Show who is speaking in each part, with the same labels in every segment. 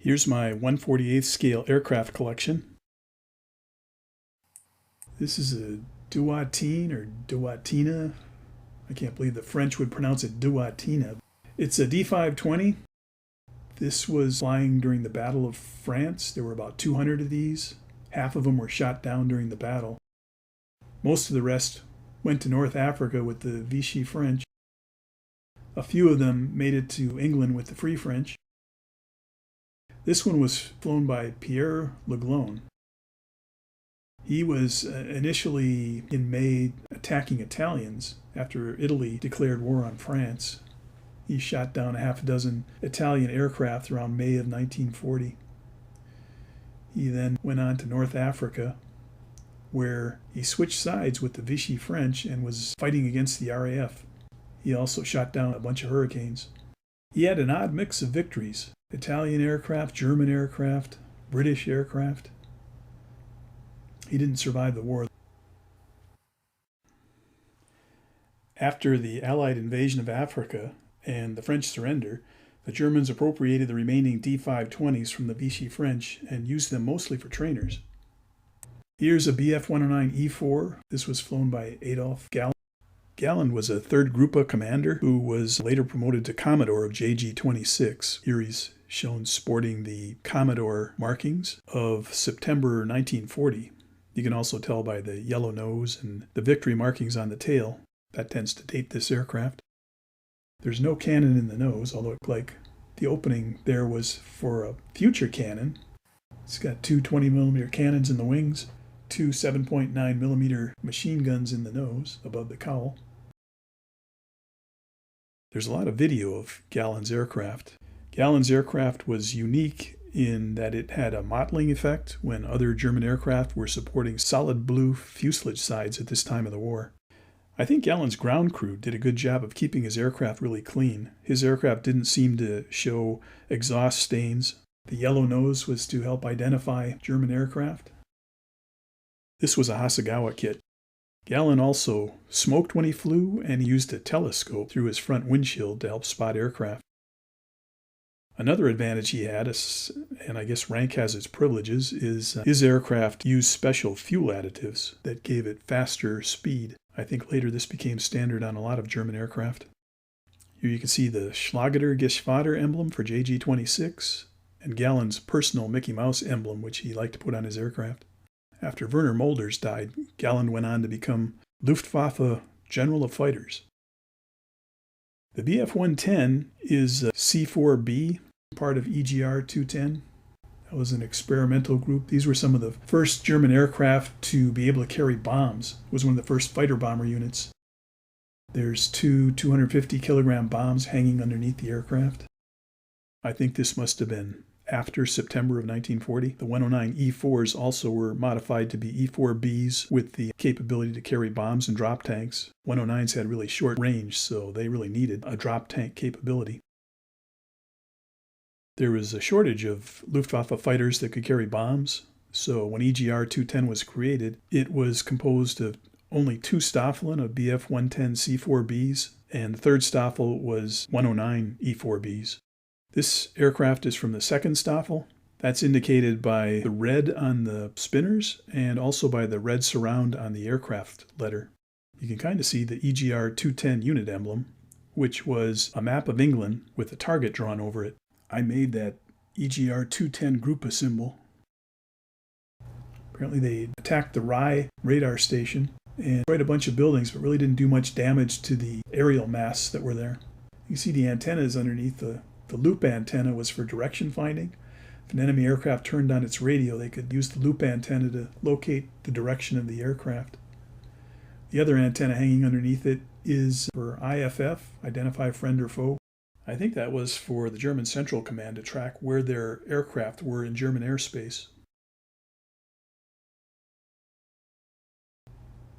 Speaker 1: Here's my 1/48 scale aircraft collection. This is a Duatine or Duatina. I can't believe the French would pronounce it Duatina. It's a D-520. This was flying during the Battle of France. There were about 200 of these. Half of them were shot down during the battle. Most of the rest went to North Africa with the Vichy French. A few of them made it to England with the Free French. This one was flown by Pierre Leglone. He was initially in May attacking Italians after Italy declared war on France. He shot down a half a dozen Italian aircraft around May of 1940. He then went on to North Africa, where he switched sides with the Vichy French and was fighting against the RAF. He also shot down a bunch of Hurricanes. He had an odd mix of victories: Italian aircraft, German aircraft, British aircraft. He didn't survive the war. After the Allied invasion of Africa and the French surrender, the Germans appropriated the remaining D-520s from the Vichy French and used them mostly for trainers. Here's a Bf-109E4. This was flown by Adolf Galland. Galland was a 3rd Gruppe commander who was later promoted to Commodore of JG-26. Here he's shown sporting the Kommodore markings of September 1940. You can also tell by the yellow nose and the victory markings on the tail. That tends to date this aircraft. There's no cannon in the nose, although it looked like the opening there was for a future cannon. It's got two 20mm cannons in the wings, two 7.9mm machine guns in the nose above the cowl. There's a lot of video of Galland's aircraft. Galland's aircraft was unique in that it had a mottling effect when other German aircraft were supporting solid blue fuselage sides at this time of the war. I think Galland's ground crew did a good job of keeping his aircraft really clean. His aircraft didn't seem to show exhaust stains. The yellow nose was to help identify German aircraft. This was a Hasegawa kit. Galland also smoked when he flew, and he used a telescope through his front windshield to help spot aircraft. Another advantage he had, and I guess rank has its privileges, is his aircraft used special fuel additives that gave it faster speed. I think later this became standard on a lot of German aircraft. Here you can see the Schlageter Geschwader emblem for JG-26 and Galland's personal Mickey Mouse emblem, which he liked to put on his aircraft. After Werner Mulders died, Galland went on to become Luftwaffe General of Fighters. The Bf-110 is a C-4B, part of EGR-210. That was an experimental group. These were some of the first German aircraft to be able to carry bombs. It was one of the first fighter bomber units. There's two 250-kilogram bombs hanging underneath the aircraft. I think this must have been after September of 1940. The 109E4s also were modified to be E4Bs with the capability to carry bombs and drop tanks. 109s had really short range, so they really needed a drop tank capability. There was a shortage of Luftwaffe fighters that could carry bombs, so when EGR-210 was created, it was composed of only 2 Staffeln of Bf-110 C-4Bs, and the 3rd Staffel was 109 E-4Bs. This aircraft is from the 2nd Staffel. That's indicated by the red on the spinners and also by the red surround on the aircraft letter. You can kind of see the EGR-210 unit emblem, which was a map of England with a target drawn over it. I made that EGR-210 Gruppe symbol. Apparently they attacked the Rye radar station and destroyed a bunch of buildings, but really didn't do much damage to the aerial masts that were there. You see the antennas underneath. The loop antenna was for direction finding. If an enemy aircraft turned on its radio, they could use the loop antenna to locate the direction of the aircraft. The other antenna hanging underneath it is for IFF, identify friend or foe. I think that was for the German Central Command to track where their aircraft were in German airspace.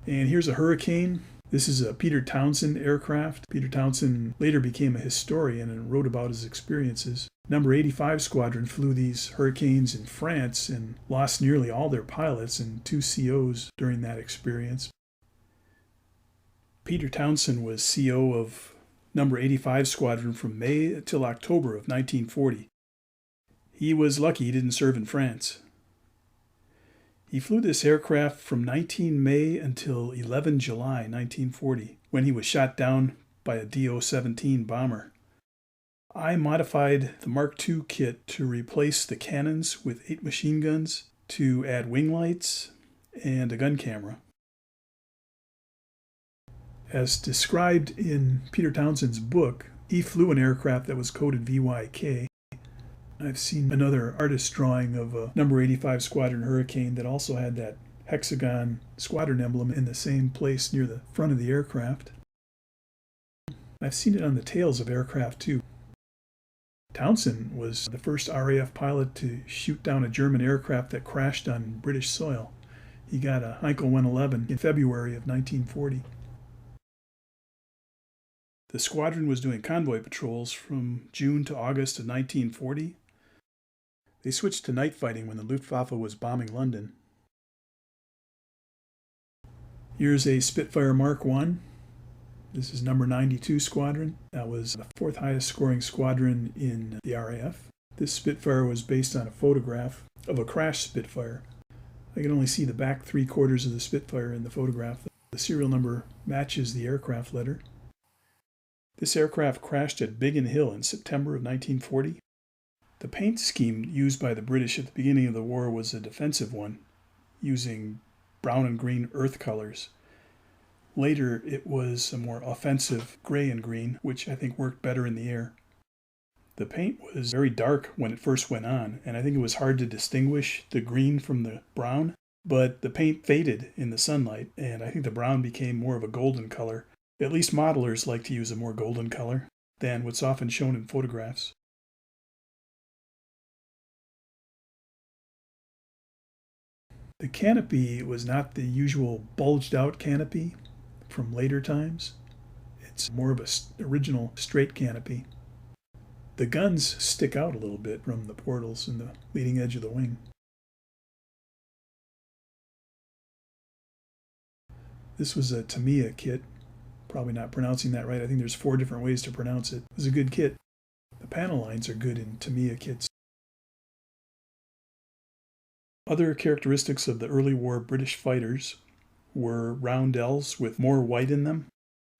Speaker 1: And here's a Hurricane. This is a Peter Townsend aircraft. Peter Townsend later became a historian and wrote about his experiences. Number 85 Squadron flew these Hurricanes in France and lost nearly all their pilots and 2 COs during that experience. Peter Townsend was CO of Number 85 Squadron from May till October of 1940. He was lucky he didn't serve in France. He flew this aircraft from 19 May until 11 July 1940, when he was shot down by a Do-17 bomber. I modified the Mark II kit to replace the cannons with 8 machine guns, to add wing lights, and a gun camera. As described in Peter Townsend's book, he flew an aircraft that was coded VYK. I've seen another artist drawing of a number 85 Squadron Hurricane that also had that hexagon squadron emblem in the same place near the front of the aircraft. I've seen it on the tails of aircraft too. Townsend was the first RAF pilot to shoot down a German aircraft that crashed on British soil. He got a Heinkel 111 in February of 1940. The squadron was doing convoy patrols from June to August of 1940. They switched to night fighting when the Luftwaffe was bombing London. Here's a Spitfire Mark I. This is number 92 Squadron. That was the 4th highest scoring squadron in the RAF. This Spitfire was based on a photograph of a crashed Spitfire. I can only see the back 3/4 of the Spitfire in the photograph. The serial number matches the aircraft letter. This aircraft crashed at Biggin Hill in September of 1940. The paint scheme used by the British at the beginning of the war was a defensive one, using brown and green earth colors. Later, it was a more offensive gray and green, which I think worked better in the air. The paint was very dark when it first went on, and I think it was hard to distinguish the green from the brown, but the paint faded in the sunlight, and I think the brown became more of a golden color. At least modelers like to use a more golden color than what's often shown in photographs. The canopy was not the usual bulged out canopy from later times. It's more of an original straight canopy. The guns stick out a little bit from the portals in the leading edge of the wing. This was a Tamiya kit. Probably not pronouncing that right. I think there's 4 different ways to pronounce it. It was a good kit. The panel lines are good in Tamiya kits. Other characteristics of the early war British fighters were roundels with more white in them.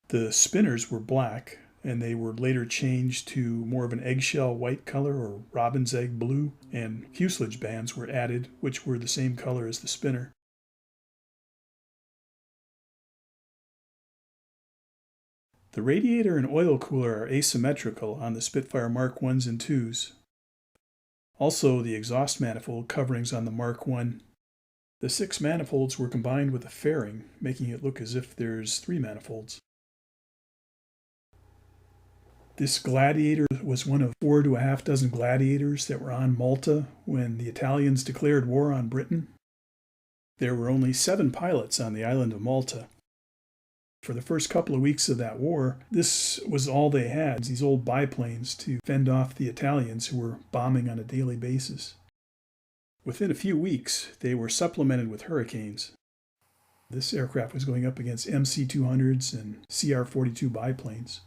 Speaker 1: The spinners were black, and they were later changed to more of an eggshell white color or robin's egg blue, and fuselage bands were added, which were the same color as the spinner. The radiator and oil cooler are asymmetrical on the Spitfire Mark I's and II's. Also, the exhaust manifold coverings on the Mark I. The 6 manifolds were combined with a fairing, making it look as if there's 3 manifolds. This Gladiator was one of 4 to a half dozen Gladiators that were on Malta when the Italians declared war on Britain. There were only 7 pilots on the island of Malta. For the first couple of weeks of that war, this was all they had, these old biplanes to fend off the Italians who were bombing on a daily basis. Within a few weeks, they were supplemented with Hurricanes. This aircraft was going up against MC-200s and CR-42 biplanes.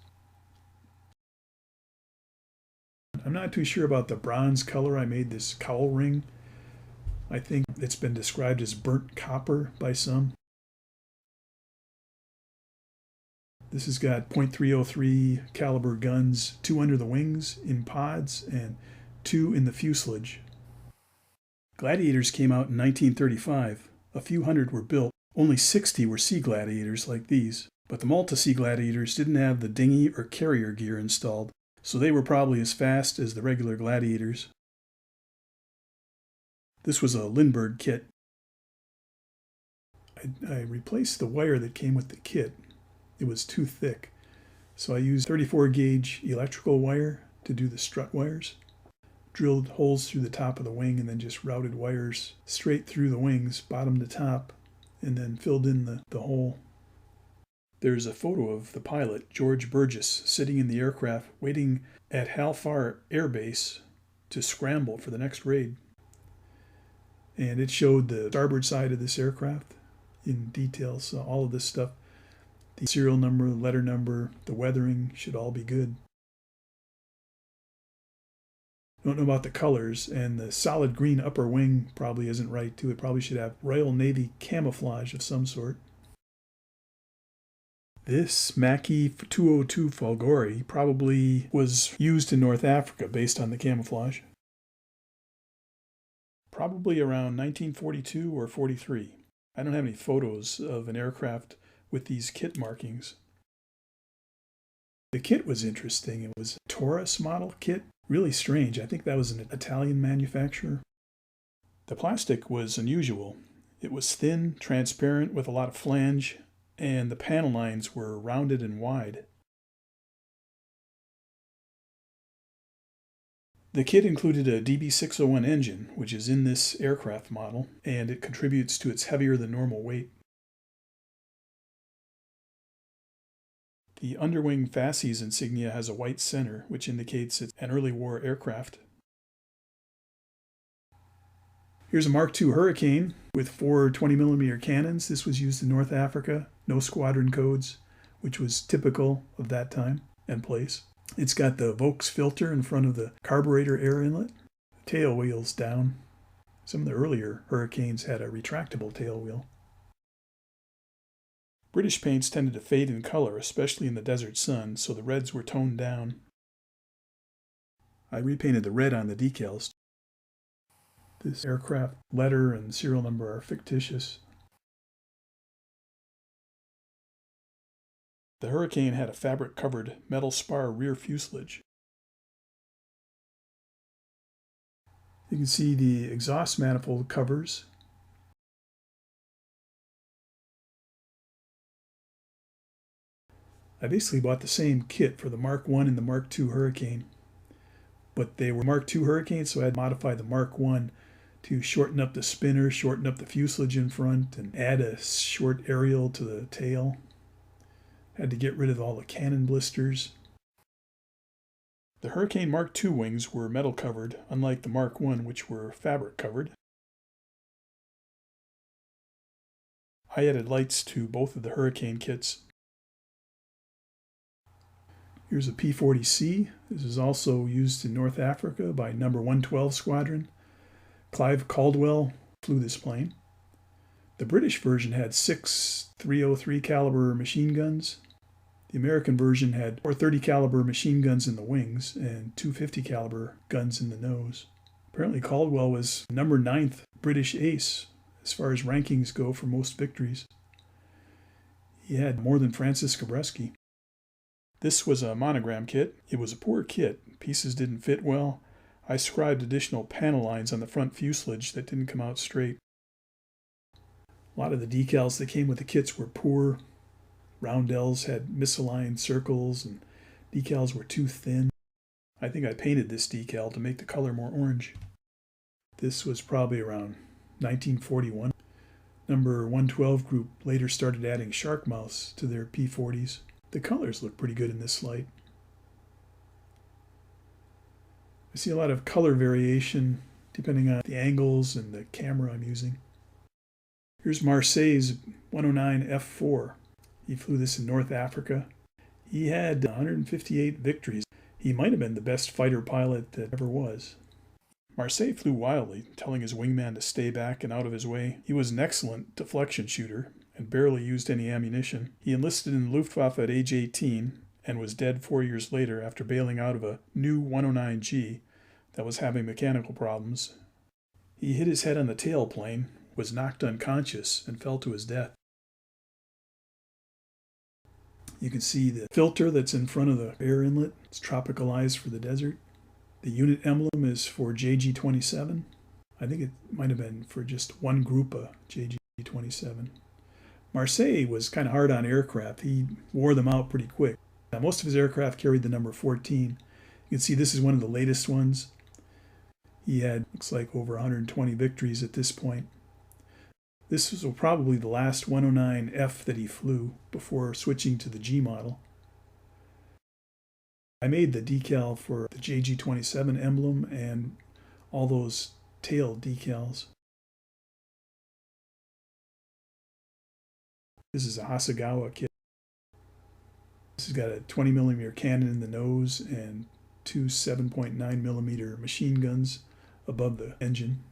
Speaker 1: I'm not too sure about the bronze color. I made this cowl ring. I think it's been described as burnt copper by some. This has got .303 caliber guns, 2 under the wings in pods and 2 in the fuselage. Gladiators came out in 1935. A few hundred were built. Only 60 were Sea Gladiators like these. But the Malta Sea Gladiators didn't have the dinghy or carrier gear installed, so they were probably as fast as the regular Gladiators. This was a Lindbergh kit. I replaced the wire that came with the kit. It was too thick, so I used 34 gauge electrical wire to do the strut wires. Drilled holes through the top of the wing and then just routed wires straight through the wings, bottom to top, and then filled in the hole. There's a photo of the pilot, George Burgess, sitting in the aircraft waiting at Hal Far Air Base to scramble for the next raid. And it showed the starboard side of this aircraft in detail, so all of this stuff. The serial number, the letter number, the weathering should all be good. Don't know about the colors, and the solid green upper wing probably isn't right too. It probably should have Royal Navy camouflage of some sort. This Macchi 202 Folgore probably was used in North Africa based on the camouflage. Probably around 1942 or 43. I don't have any photos of an aircraft with these kit markings. The kit was interesting. It was a Taurus model kit. Really strange. I think that was an Italian manufacturer. The plastic was unusual. It was thin, transparent with a lot of flange, and the panel lines were rounded and wide. The kit included a DB601 engine, which is in this aircraft model, and it contributes to its heavier than normal weight. The underwing fasces insignia has a white center, which indicates it's an early war aircraft. Here's a Mark II Hurricane with 4 20mm cannons. This was used in North Africa. No squadron codes, which was typical of that time and place. It's got the Vaux filter in front of the carburetor air inlet. Tail wheel's down. Some of the earlier Hurricanes had a retractable tail wheel. British paints tended to fade in color, especially in the desert sun, so the reds were toned down. I repainted the red on the decals. This aircraft letter and serial number are fictitious. The Hurricane had a fabric-covered metal spar rear fuselage. You can see the exhaust manifold covers. I basically bought the same kit for the Mark I and the Mark II Hurricane, but they were Mark II Hurricanes, so I had to modify the Mark I to shorten up the spinner, shorten up the fuselage in front, and add a short aerial to the tail. Had to get rid of all the cannon blisters. The Hurricane Mark II wings were metal covered, unlike the Mark I, which were fabric covered. I added lights to both of the Hurricane kits. Here's a P-40C. This is also used in North Africa by No. 112 Squadron. Clive Caldwell flew this plane. The British version had 6 .303 caliber machine guns. The American version had 4 .30 caliber machine guns in the wings and 2 .50 caliber guns in the nose. Apparently Caldwell was No. 9th British ace as far as rankings go for most victories. He had more than Francis Cabreski. This was a monogram kit. It was a poor kit. Pieces didn't fit well. I scribed additional panel lines on the front fuselage that didn't come out straight. A lot of the decals that came with the kits were poor. Roundels had misaligned circles and decals were too thin. I think I painted this decal to make the color more orange. This was probably around 1941. Number 112 group later started adding shark mouths to their P-40s. The colors look pretty good in this light. I see a lot of color variation depending on the angles and the camera I'm using. Here's Marseille's 109 F4. He flew this in North Africa. He had 158 victories. He might have been the best fighter pilot that ever was. Marseille flew wildly, telling his wingman to stay back and out of his way. He was an excellent deflection shooter and barely used any ammunition. He enlisted in the Luftwaffe at age 18 and was dead 4 years later after bailing out of a new 109G that was having mechanical problems. He hit his head on the tailplane, was knocked unconscious, and fell to his death. You can see the filter that's in front of the air inlet. It's tropicalized for the desert. The unit emblem is for JG-27. I think it might have been for just one group of JG-27. Marseille was kind of hard on aircraft. He wore them out pretty quick. Now, most of his aircraft carried the number 14. You can see this is one of the latest ones. He had, looks like, over 120 victories at this point. This was probably the last 109F that he flew before switching to the G model. I made the decal for the JG-27 emblem and all those tail decals. This is a Hasegawa kit. This has got a 20mm cannon in the nose and two 7.9 millimeter machine guns above the engine.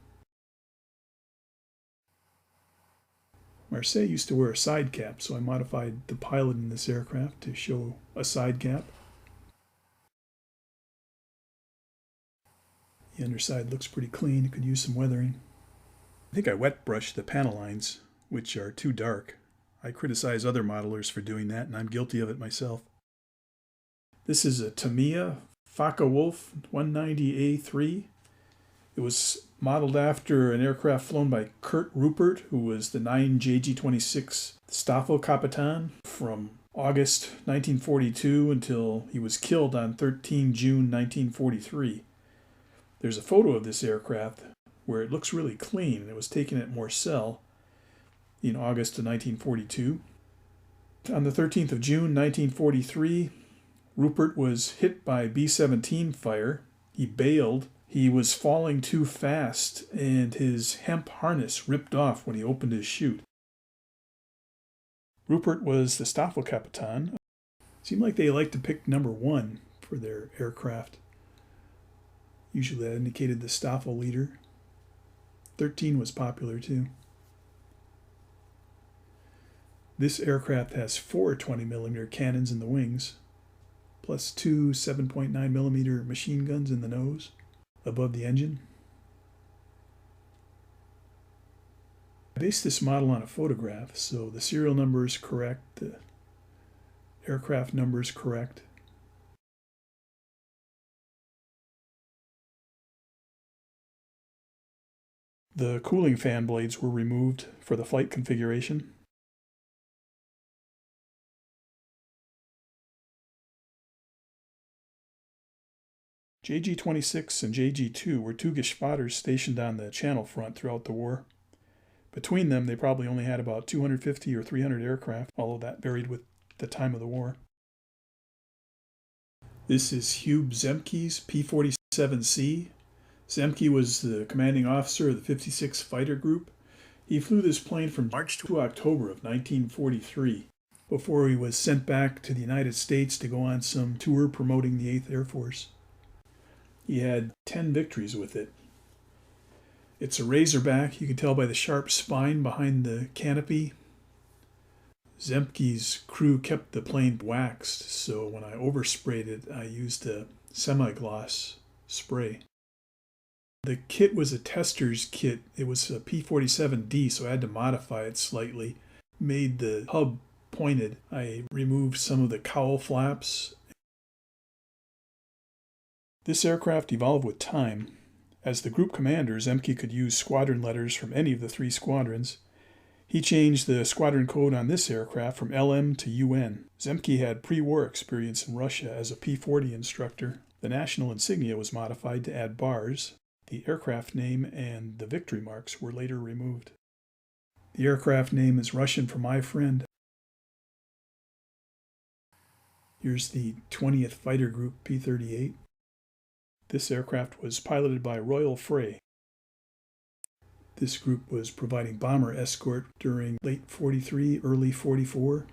Speaker 1: Marseille used to wear a side cap, so I modified the pilot in this aircraft to show a side cap. The underside looks pretty clean. It could use some weathering. I think I wet brushed the panel lines, which are too dark. I criticize other modelers for doing that, and I'm guilty of it myself. This is a Tamiya Focke-Wulf 190A3. It was modeled after an aircraft flown by Kurt Rupert, who was the 9JG-26 Staffel Kapitän from August 1942 until he was killed on 13 June 1943. There's a photo of this aircraft where it looks really clean, and it was taken at Morcel in August of 1942. On the 13th of June 1943, Rupert was hit by B-17 fire. He bailed. He was falling too fast, and his hemp harness ripped off when he opened his chute. Rupert was the Staffel Kapitän. Seemed like they liked to pick number 1 for their aircraft. Usually that indicated the Staffel leader. 13 was popular too. This aircraft has 4 20mm cannons in the wings, plus 2 7.9mm machine guns in the nose above the engine. I based this model on a photograph, so the serial number is correct, the aircraft number is correct. The cooling fan blades were removed for the flight configuration. JG-26 and JG-2 were two Geschotters stationed on the Channel front throughout the war. Between them, they probably only had about 250 or 300 aircraft, although that varied with the time of the war. This is Hube Zemke's P-47C. Zemke was the commanding officer of the 56th Fighter Group. He flew this plane from March to October of 1943 before he was sent back to the United States to go on some tour promoting the 8th Air Force. He had 10 victories with it. It's a Razorback. You can tell by the sharp spine behind the canopy. Zemke's crew kept the plane waxed, so when I oversprayed it, I used a semi-gloss spray. The kit was a tester's kit. It was a P-47D, so I had to modify it slightly. Made the hub pointed. I removed some of the cowl flaps. This aircraft evolved with time. As the group commander, Zemke could use squadron letters from any of the 3 squadrons. He changed the squadron code on this aircraft from LM to UN. Zemke had pre-war experience in Russia as a P-40 instructor. The national insignia was modified to add bars. The aircraft name and the victory marks were later removed. The aircraft name is Russian for my friend. Here's the 20th Fighter Group P-38. This aircraft was piloted by Royal Frey. This group was providing bomber escort during late 43, early 44. You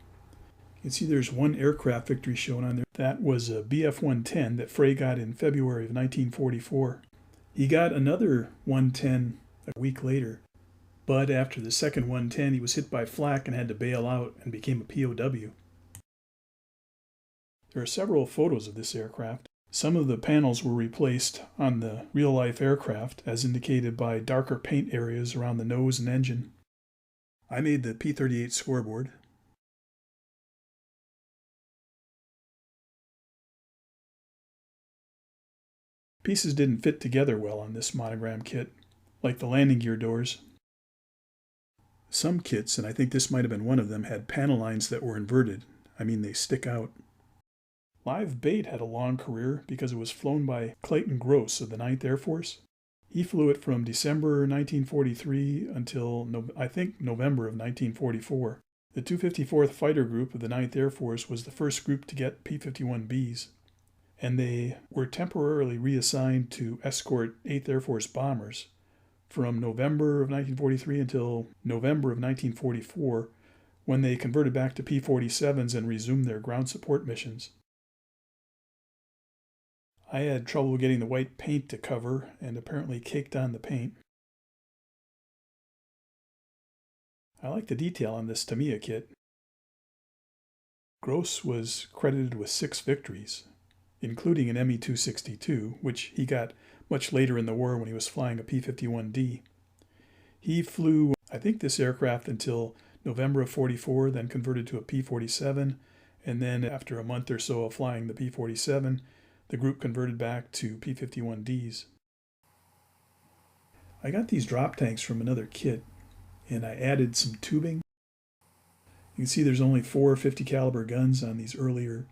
Speaker 1: can see there's one aircraft victory shown on there. That was a Bf-110 that Frey got in February of 1944. He got another 110 a week later, but after the second 110 he was hit by flak and had to bail out and became a POW. There are several photos of this aircraft. Some of the panels were replaced on the real-life aircraft, as indicated by darker paint areas around the nose and engine. I made the P-38 scoreboard. Pieces didn't fit together well on this monogram kit, like the landing gear doors. Some kits, and I think this might have been one of them, had panel lines that were inverted. I mean, they stick out. Live bait had a long career because it was flown by Clayton Gross of the 9th Air Force. He flew it from December 1943 until, I think, November of 1944. The 254th Fighter Group of the 9th Air Force was the first group to get P-51Bs, and they were temporarily reassigned to escort 8th Air Force bombers from November of 1943 until November of 1944, when they converted back to P-47s and resumed their ground support missions. I had trouble getting the white paint to cover and apparently caked on the paint. I like the detail on this Tamiya kit. Gross was credited with 6 victories, including an Me-262, which he got much later in the war when he was flying a P-51D. He flew, I think, this aircraft until November of '44, then converted to a P-47, and then after a month or so of flying the P-47, the group converted back to P-51Ds. I got these drop tanks from another kit, and I added some tubing. You can see there's only 4 50 caliber guns on these earlier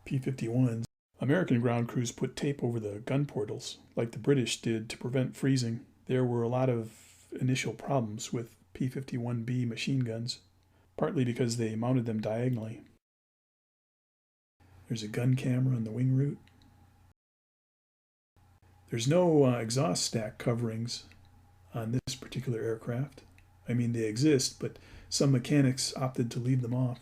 Speaker 1: P-51s. American ground crews put tape over the gun portals, like the British did, to prevent freezing. There were a lot of initial problems with P-51B machine guns, partly because they mounted them diagonally. There's a gun camera on the wing root. There's no exhaust stack coverings on this particular aircraft. I mean, they exist, but some mechanics opted to leave them off.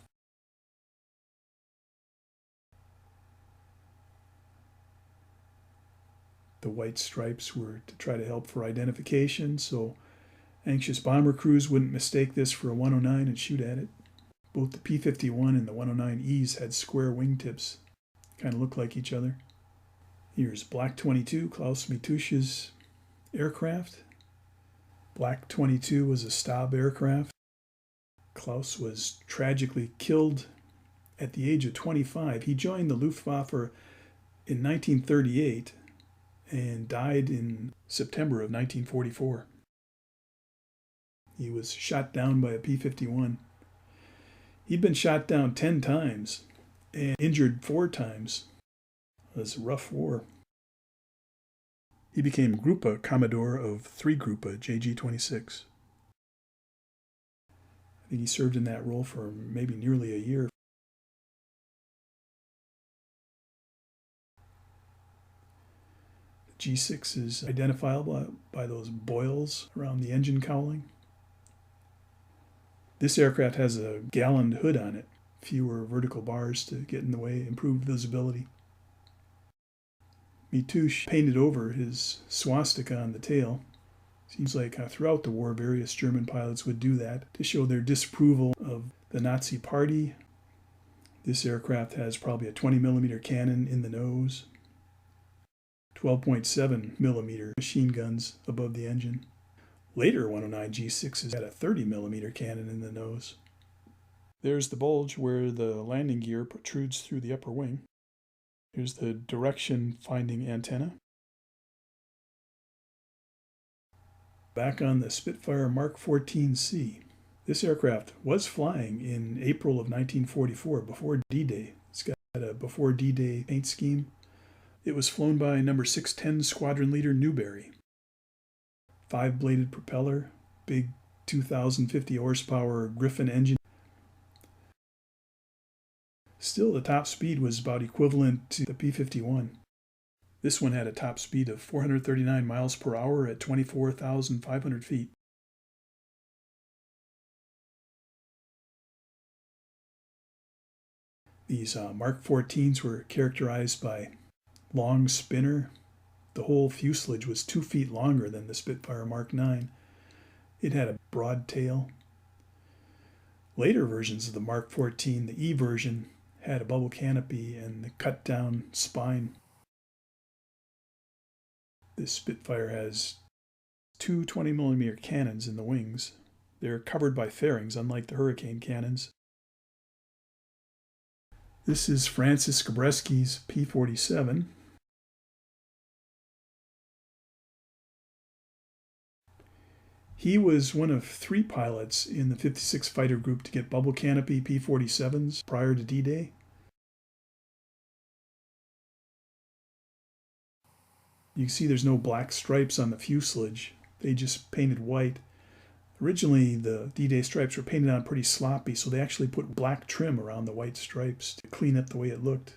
Speaker 1: The white stripes were to try to help for identification, so anxious bomber crews wouldn't mistake this for a 109 and shoot at it. Both the P-51 and the 109Es had square wingtips, kind of look like each other. Here's Black 22, Klaus Mietusch's aircraft. Black 22 was a Stab aircraft. Klaus was tragically killed at the age of 25. He joined the Luftwaffe in 1938 and died in September of 1944. He was shot down by a P-51. He'd been shot down 10 times and injured 4 times. It was a rough war. He became Gruppe Kommodore of 3 Gruppe JG-26. I think he served in that role for maybe nearly a year. The G6 is identifiable by those boils around the engine cowling. This aircraft has a Galland hood on it, fewer vertical bars to get in the way, improved visibility. Mietusch painted over his swastika on the tail. Seems like throughout the war, various German pilots would do that to show their disapproval of the Nazi Party. This aircraft has probably a 20mm cannon in the nose, 12.7mm machine guns above the engine. Later 109 G6s had a 30mm cannon in the nose. There's the bulge where the landing gear protrudes through the upper wing. Here's the direction-finding antenna. Back on the Spitfire Mark 14C. This aircraft was flying in April of 1944, before D-Day. It's got a before D-Day paint scheme. It was flown by number 610 squadron leader Newberry. 5-bladed propeller, big 2,050 horsepower Griffin engine. Still, the top speed was about equivalent to the P-51. This one had a top speed of 439 miles per hour at 24,500 feet. These Mark 14s were characterized by long spinner. The whole fuselage was 2 feet longer than the Spitfire Mark 9. It had a broad tail. Later versions of the Mark 14, the E version, had a bubble canopy and the cut-down spine. This Spitfire has 2 20mm cannons in the wings. They're covered by fairings, unlike the Hurricane cannons. This is Francis Gabreski's P-47. He was one of 3 pilots in the 56 fighter group to get bubble canopy P-47s prior to D-Day. You can see there's no black stripes on the fuselage. They just painted white. Originally, the D-Day stripes were painted on pretty sloppy, so they actually put black trim around the white stripes to clean up the way it looked.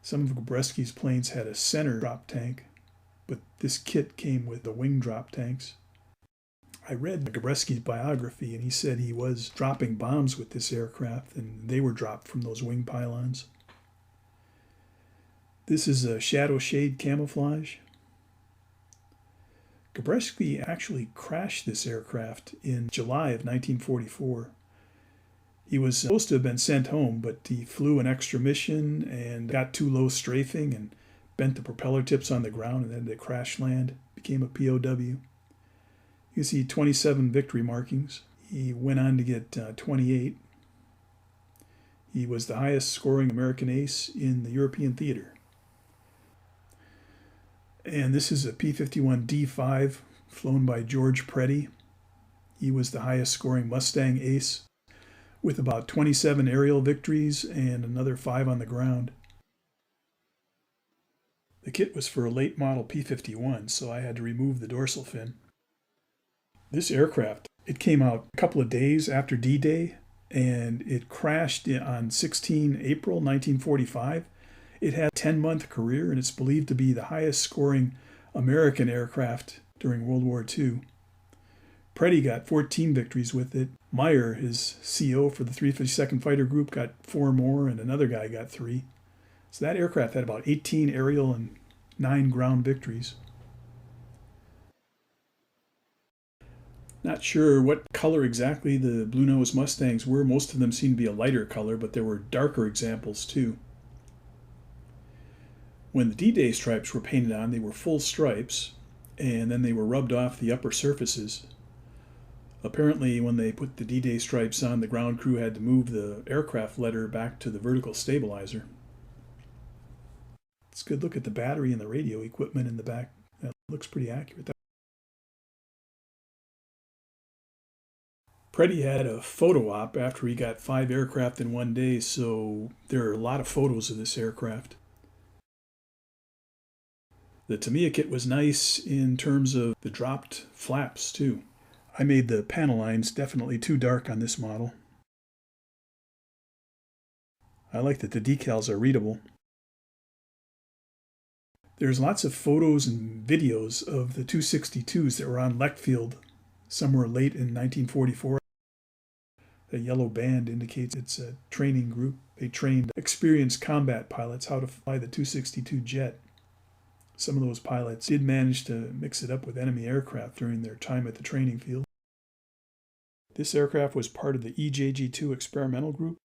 Speaker 1: Some of Gabreski's planes had a center drop tank, but this kit came with the wing drop tanks. I read Gabreski's biography, and he said he was dropping bombs with this aircraft, and they were dropped from those wing pylons. This is a shadow shade camouflage. Gabreski actually crashed this aircraft in July of 1944. He was supposed to have been sent home, but he flew an extra mission and got too low strafing and bent the propeller tips on the ground and then to crash land, became a POW. You see 27 victory markings. He went on to get 28. He was the highest scoring American ace in the European theater. And this is a P-51D5 flown by George Preddy. He was the highest scoring Mustang ace with about 27 aerial victories and another 5 on the ground. The kit was for a late model P-51, so I had to remove the dorsal fin. This aircraft, it came out a couple of days after D-Day, and it crashed on 16 April 1945. It had a 10-month career, and it's believed to be the highest scoring American aircraft during World War II. Preddy got 14 victories with it. Meyer, his CO for the 352nd Fighter Group, got 4 more, and another guy got 3. So that aircraft had about 18 aerial and 9 ground victories. Not sure what color exactly the blue-nosed Mustangs were. Most of them seemed to be a lighter color, but there were darker examples too. When the D-Day stripes were painted on, they were full stripes, and then they were rubbed off the upper surfaces. Apparently, when they put the D-Day stripes on, the ground crew had to move the aircraft letter back to the vertical stabilizer. It's a good look at the battery and the radio equipment in the back. That looks pretty accurate. Preddy had a photo op after he got 5 aircraft in one day, so there are a lot of photos of this aircraft. The Tamiya kit was nice in terms of the dropped flaps too. I made the panel lines definitely too dark on this model. I like that the decals are readable. There's lots of photos and videos of the 262s that were on Leckfield somewhere late in 1944. The yellow band indicates it's a training group. They trained experienced combat pilots how to fly the 262 jet. Some of those pilots did manage to mix it up with enemy aircraft during their time at the training field. This aircraft was part of the EJG-2 experimental group.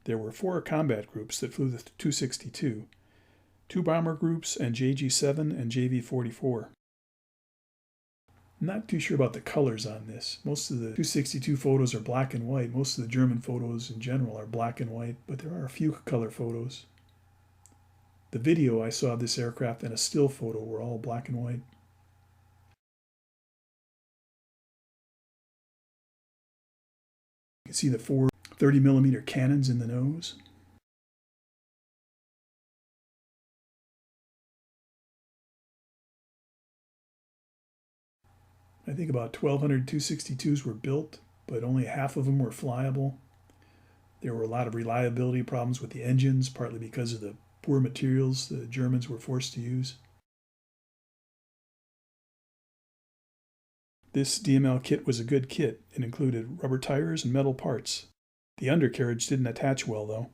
Speaker 1: There were 4 combat groups that flew the 262, 2 bomber groups, and JG-7 and JV-44. I'm not too sure about the colors on this. Most of the 262 photos are black and white. Most of the German photos in general are black and white, but there are a few color photos. The video I saw of this aircraft and a still photo were all black and white. You can see the 4 30mm cannons in the nose. I think about 1,200 262s were built, but only half of them were flyable. There were a lot of reliability problems with the engines, partly because of the poor materials the Germans were forced to use. This DML kit was a good kit. It included rubber tires and metal parts. The undercarriage didn't attach well, though.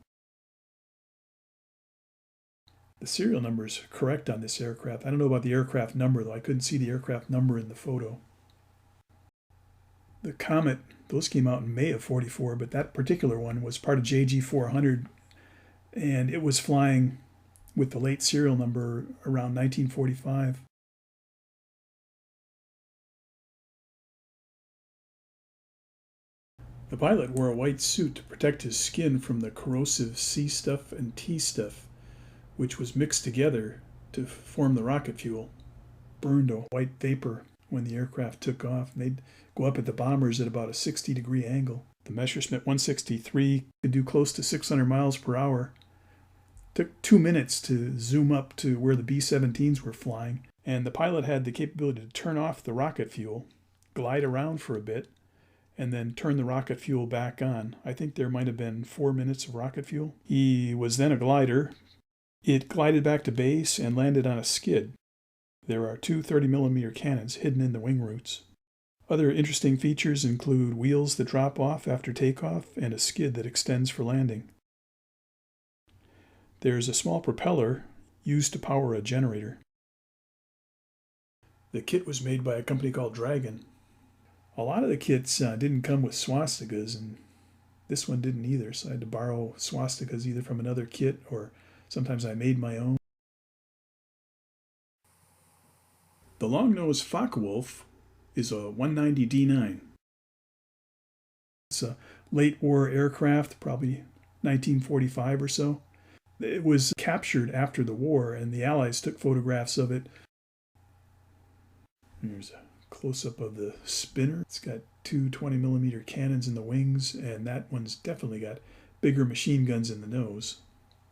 Speaker 1: The serial number is correct on this aircraft. I don't know about the aircraft number, though. I couldn't see the aircraft number in the photo. The Comet, those came out in May of '44, but that particular one was part of JG-400, and it was flying with the late serial number around 1945. The pilot wore a white suit to protect his skin from the corrosive C stuff and T stuff, which was mixed together to form the rocket fuel. Burned a white vapor when the aircraft took off. They'd go up at the bombers at about a 60-degree angle. The Messerschmitt 163 could do close to 600 miles per hour. Took 2 minutes to zoom up to where the B-17s were flying, and the pilot had the capability to turn off the rocket fuel, glide around for a bit, and then turn the rocket fuel back on. I think there might have been 4 minutes of rocket fuel. He was then a glider. It glided back to base and landed on a skid. There are 2 30mm cannons hidden in the wing roots. Other interesting features include wheels that drop off after takeoff and a skid that extends for landing. There's a small propeller used to power a generator. The kit was made by a company called Dragon. A lot of the kits didn't come with swastikas, and this one didn't either, so I had to borrow swastikas either from another kit or sometimes I made my own. The long-nosed Focke-Wulf is a 190 D9. It's a late war aircraft, probably 1945 or so. It was captured after the war, and the Allies took photographs of it. Here's a close-up of the spinner. It's got two 20mm cannons in the wings, and that one's definitely got bigger machine guns in the nose.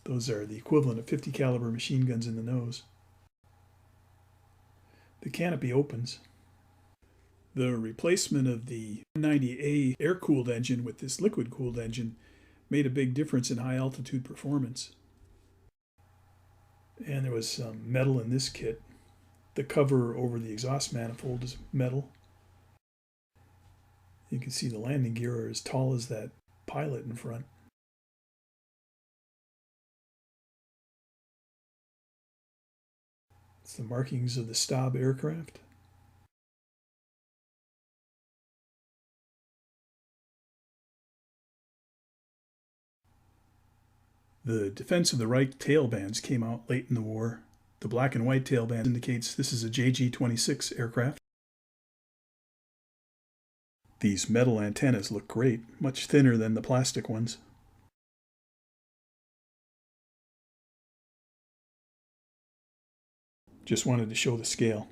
Speaker 1: Those are the equivalent of 50 caliber machine guns in the nose. The canopy opens. The replacement of the 90A air-cooled engine with this liquid-cooled engine made a big difference in high-altitude performance. And there was some metal in this kit. The cover over the exhaust manifold is metal. You can see the landing gear are as tall as that pilot in front. It's the markings of the Stab aircraft. The Defense of the Reich tailbands came out late in the war. The black and white tailband indicates this is a JG-26 aircraft. These metal antennas look great, much thinner than the plastic ones. Just wanted to show the scale.